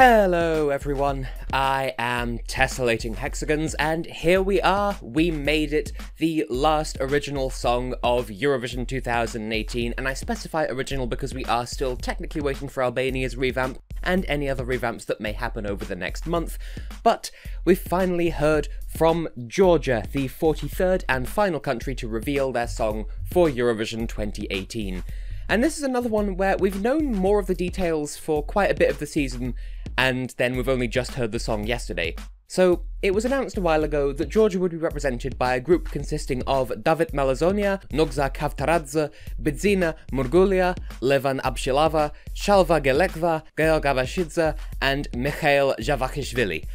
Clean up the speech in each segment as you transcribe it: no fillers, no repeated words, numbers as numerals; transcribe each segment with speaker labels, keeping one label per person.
Speaker 1: Hello everyone, I am Tessellating Hexagons, and here we are, we made it, the last original song of Eurovision 2018, and I specify original because we are still technically waiting for Albania's revamp, and any other revamps that may happen over the next month, but we've finally heard from Georgia, the 43rd and final country to reveal their song for Eurovision 2018. And this is another one where we've known more of the details for quite a bit of the season, and then we've only just heard the song yesterday. So, it was announced a while ago that Georgia would be represented by a group consisting of David Melazonia, Nogza Kavtaradze, Bidzina Murgulia, Levan Abshilava, Shalva Gelekva, Georg Avashidze, and Mikhail Javachishvili.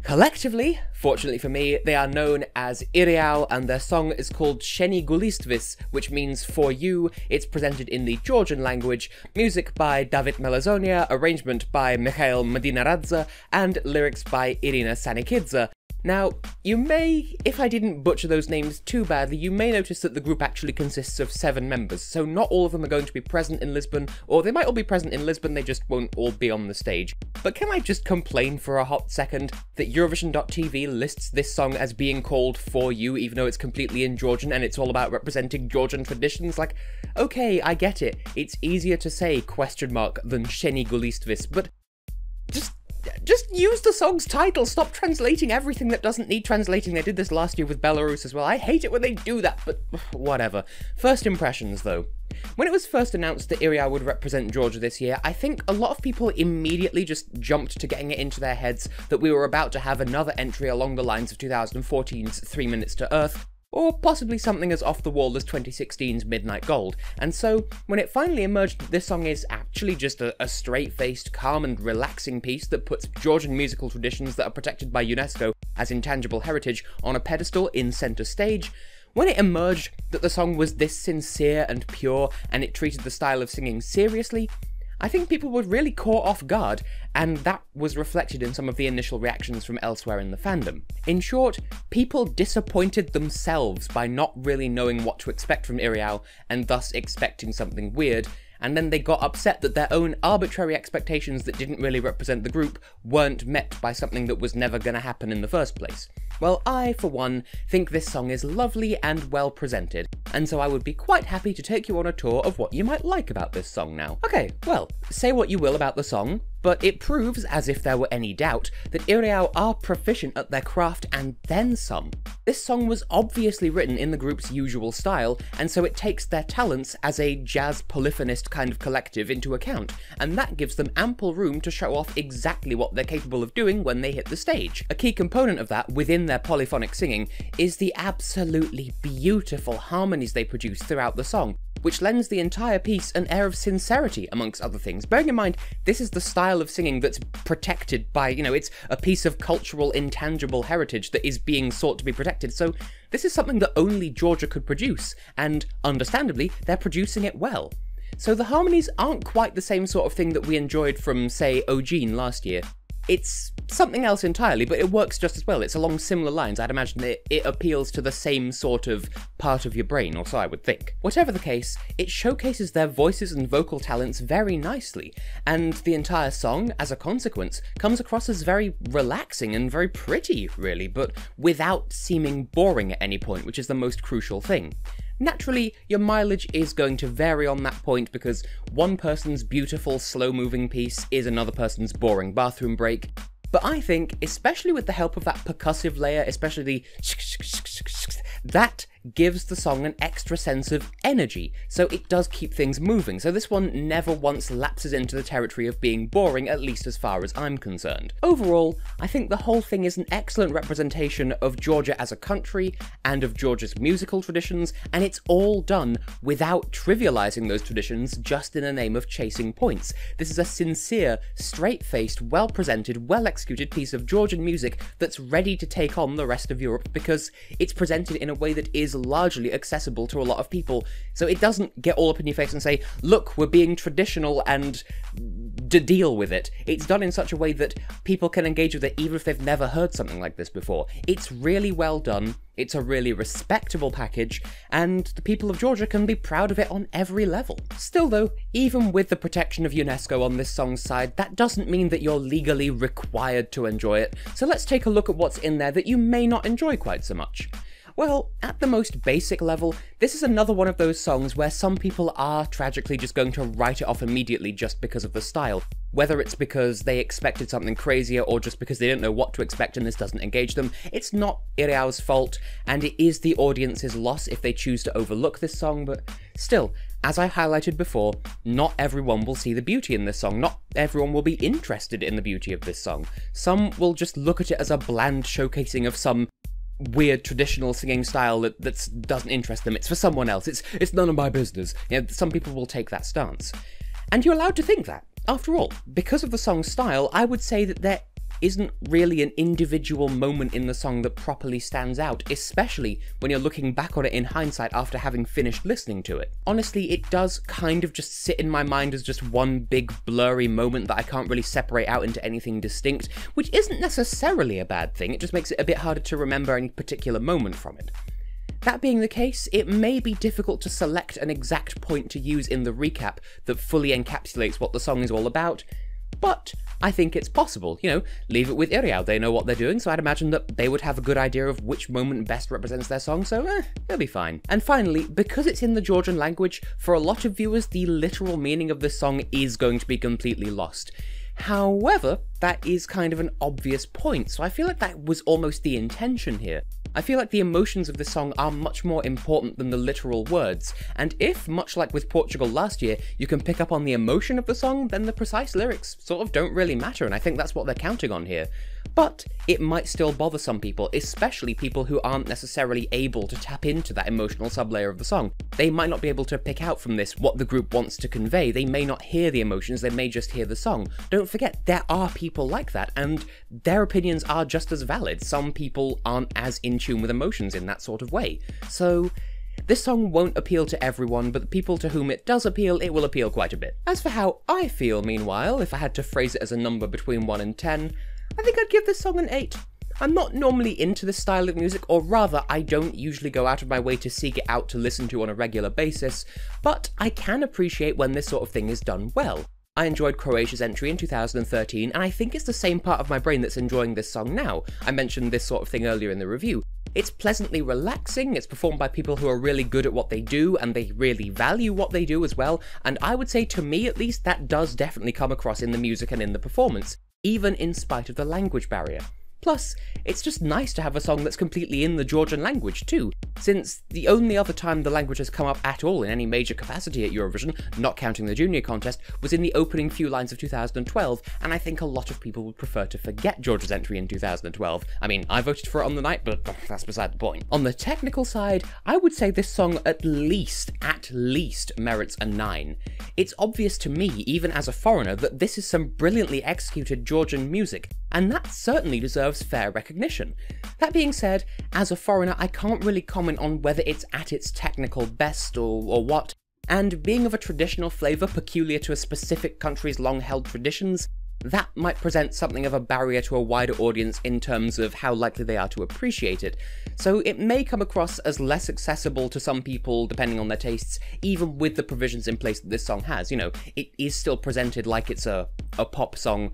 Speaker 1: Collectively, fortunately for me, they are known as Iriao, and their song is called Sheni Gulistvis, which means For You. It's presented in the Georgian language, music by David Melazonia, arrangement by Mikhail Madinaradze, and lyrics by Irina Sanikidze. Now, you may, if I didn't butcher those names too badly, you may notice that the group actually consists of 7 members, so not all of them are going to be present in Lisbon, or they might all be present in Lisbon, they just won't all be on the stage. But can I just complain for a hot second that Eurovision.tv lists this song as being called For You, even though it's completely in Georgian and it's all about representing Georgian traditions? Like, okay, I get it, it's easier to say question mark than Sheni Gulistvis, but just use the song's title, stop translating everything that doesn't need translating. They did this last year with Belarus as well. I hate it when they do that, but whatever. First impressions though. When it was first announced that Iriao would represent Georgia this year, I think a lot of people immediately just jumped to getting it into their heads that we were about to have another entry along the lines of 2014's 3 Minutes to Earth, or possibly something as off-the-wall as 2016's Midnight Gold. And so, when it finally emerged that this song is actually just a straight-faced, calm and relaxing piece that puts Georgian musical traditions that are protected by UNESCO as intangible heritage on a pedestal in centre stage, when it emerged that the song was this sincere and pure, and it treated the style of singing seriously, I think people were really caught off guard, and that was reflected in some of the initial reactions from elsewhere in the fandom. In short, people disappointed themselves by not really knowing what to expect from Iriao, and thus expecting something weird, and then they got upset that their own arbitrary expectations that didn't really represent the group weren't met by something that was never going to happen in the first place. Well, I, for one, think this song is lovely and well presented, and so I would be quite happy to take you on a tour of what you might like about this song now. Okay, well, say what you will about the song, but it proves, as if there were any doubt, that Iriao are proficient at their craft and then some. This song was obviously written in the group's usual style, and so it takes their talents as a jazz polyphonist kind of collective into account, and that gives them ample room to show off exactly what they're capable of doing when they hit the stage. A key component of that, within their polyphonic singing, is the absolutely beautiful harmonies they produce throughout the song, which lends the entire piece an air of sincerity, amongst other things. Bearing in mind, this is the style of singing that's protected by, it's a piece of cultural intangible heritage that is being sought to be protected, so this is something that only Georgia could produce, and understandably, they're producing it well. So the harmonies aren't quite the same sort of thing that we enjoyed from, say, Ogene last year. It's something else entirely, but it works just as well. It's along similar lines. I'd imagine that it appeals to the same sort of part of your brain, or so I would think. Whatever the case, it showcases their voices and vocal talents very nicely, and the entire song, as a consequence, comes across as very relaxing and very pretty, really, but without seeming boring at any point, which is the most crucial thing. Naturally, your mileage is going to vary on that point because one person's beautiful, slow-moving piece is another person's boring bathroom break, but I think, especially with the help of that percussive layer, especially the that gives the song an extra sense of energy, so it does keep things moving, so this one never once lapses into the territory of being boring, at least as far as I'm concerned. Overall, I think the whole thing is an excellent representation of Georgia as a country, and of Georgia's musical traditions, and it's all done without trivializing those traditions just in the name of chasing points. This is a sincere, straight-faced, well-presented, well-executed piece of Georgian music that's ready to take on the rest of Europe because it's presented in a way that is is largely accessible to a lot of people, so it doesn't get all up in your face and say, look, we're being traditional and deal with it. It's done in such a way that people can engage with it even if they've never heard something like this before. It's really well done, it's a really respectable package, and the people of Georgia can be proud of it on every level. Still though, even with the protection of UNESCO on this song's side, that doesn't mean that you're legally required to enjoy it, so let's take a look at what's in there that you may not enjoy quite so much. Well, at the most basic level, this is another one of those songs where some people are tragically just going to write it off immediately just because of the style. Whether it's because they expected something crazier or just because they didn't know what to expect and this doesn't engage them, it's not Iriao's fault, and it is the audience's loss if they choose to overlook this song, but still, as I highlighted before, not everyone will see the beauty in this song, not everyone will be interested in the beauty of this song. Some will just look at it as a bland showcasing of some weird traditional singing style that doesn't interest them. It's for someone else. It's none of my business. You know, some people will take that stance. And you're allowed to think that. After all, because of the song's style, I would say that there isn't really an individual moment in the song that properly stands out, especially when you're looking back on it in hindsight after having finished listening to it. Honestly, it does kind of just sit in my mind as just one big blurry moment that I can't really separate out into anything distinct, which isn't necessarily a bad thing, it just makes it a bit harder to remember any particular moment from it. That being the case, it may be difficult to select an exact point to use in the recap that fully encapsulates what the song is all about, but I think it's possible. You know, leave it with Iriao, they know what they're doing, so I'd imagine that they would have a good idea of which moment best represents their song, so they'll be fine. And finally, because it's in the Georgian language, for a lot of viewers the literal meaning of this song is going to be completely lost. However, that is kind of an obvious point, so I feel like that was almost the intention here. I feel like the emotions of this song are much more important than the literal words, and if, much like with Portugal last year, you can pick up on the emotion of the song, then the precise lyrics sort of don't really matter, and I think that's what they're counting on here. But it might still bother some people, especially people who aren't necessarily able to tap into that emotional sublayer of the song. They might not be able to pick out from this what the group wants to convey, they may not hear the emotions, they may just hear the song. Don't forget, there are people like that, and their opinions are just as valid. Some people aren't as in tune with emotions in that sort of way. So this song won't appeal to everyone, but the people to whom it does appeal, it will appeal quite a bit. As for how I feel, meanwhile, if I had to phrase it as a number between 1 and 10, I think I'd give this song an 8. I'm not normally into this style of music, or rather, I don't usually go out of my way to seek it out to listen to on a regular basis, but I can appreciate when this sort of thing is done well. I enjoyed Croatia's entry in 2013, and I think it's the same part of my brain that's enjoying this song now. I mentioned this sort of thing earlier in the review. It's pleasantly relaxing, it's performed by people who are really good at what they do, and they really value what they do as well, and I would say, to me at least, that does definitely come across in the music and in the performance, even in spite of the language barrier. Plus, it's just nice to have a song that's completely in the Georgian language too, since the only other time the language has come up at all in any major capacity at Eurovision, not counting the junior contest, was in the opening few lines of 2012, and I think a lot of people would prefer to forget Georgia's entry in 2012. I mean, I voted for it on the night, but that's beside the point. On the technical side, I would say this song at least merits a 9. It's obvious to me, even as a foreigner, that this is some brilliantly executed Georgian music, and that certainly deserves fair recognition. That being said, as a foreigner, I can't really comment on whether it's at its technical best or what, and being of a traditional flavour peculiar to a specific country's long-held traditions, that might present something of a barrier to a wider audience in terms of how likely they are to appreciate it, so it may come across as less accessible to some people depending on their tastes, even with the provisions in place that this song has. You know, it is still presented like it's a pop song,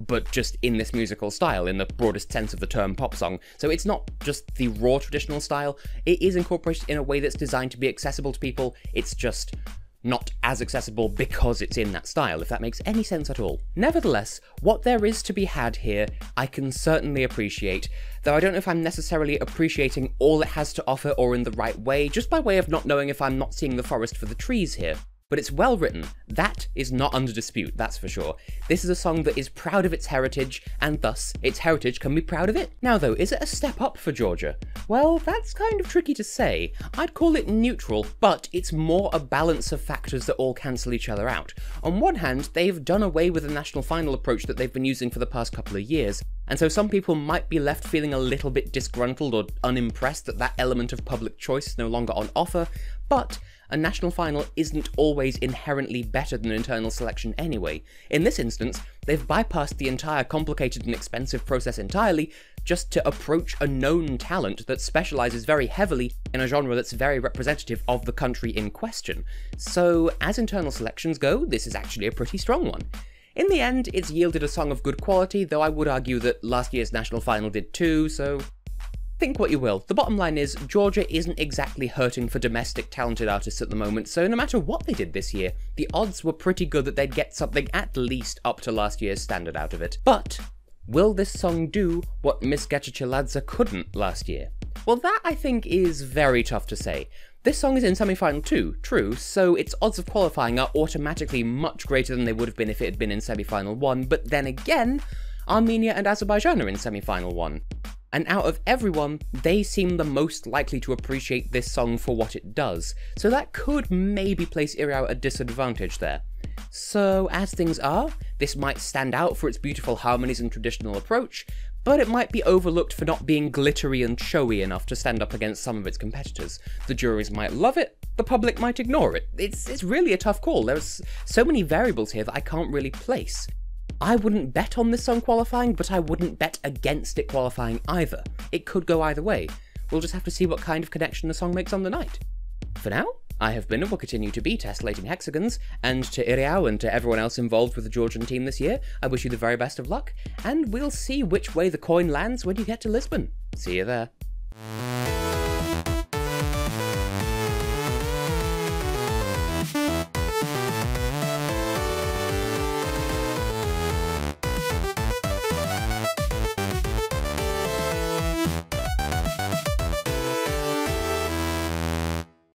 Speaker 1: but just in this musical style, in the broadest sense of the term pop song, so it's not just the raw traditional style, it is incorporated in a way that's designed to be accessible to people, it's just not as accessible because it's in that style, if that makes any sense at all. Nevertheless, what there is to be had here, I can certainly appreciate, though I don't know if I'm necessarily appreciating all it has to offer or in the right way, just by way of not knowing if I'm not seeing the forest for the trees here. But it's well written, that is not under dispute, that's for sure. This is a song that is proud of its heritage, and thus, its heritage can be proud of it. Now though, is it a step up for Georgia? Well, that's kind of tricky to say. I'd call it neutral, but it's more a balance of factors that all cancel each other out. On one hand, they've done away with the national final approach that they've been using for the past couple of years, And so some people might be left feeling a little bit disgruntled or unimpressed that that element of public choice is no longer on offer, but a national final isn't always inherently better than internal selection anyway. In this instance, they've bypassed the entire complicated and expensive process entirely just to approach a known talent that specialises very heavily in a genre that's very representative of the country in question. So, as internal selections go, this is actually a pretty strong one. In the end, it's yielded a song of good quality, though I would argue that last year's national final did too, so think what you will. The bottom line is, Georgia isn't exactly hurting for domestic talented artists at the moment, so no matter what they did this year, the odds were pretty good that they'd get something at least up to last year's standard out of it. But will this song do what Miss Getchachiladze couldn't last year? Well, that I think is very tough to say. This song is in semi-final 2, true, so its odds of qualifying are automatically much greater than they would have been if it had been in semi-final 1, but then again, Armenia and Azerbaijan are in semi-final 1. And out of everyone, they seem the most likely to appreciate this song for what it does, so that could maybe place Iriao at a disadvantage there. So, as things are, this might stand out for its beautiful harmonies and traditional approach, but it might be overlooked for not being glittery and showy enough to stand up against some of its competitors. The juries might love it, the public might ignore it. It's really a tough call. There's so many variables here that I can't really place. I wouldn't bet on this song qualifying, but I wouldn't bet against it qualifying either. It could go either way. We'll just have to see what kind of connection the song makes on the night. For now, I have been and will continue to be Tessellating Hexagons, and to Iriao and to everyone else involved with the Georgian team this year, I wish you the very best of luck, and we'll see which way the coin lands when you get to Lisbon. See you there.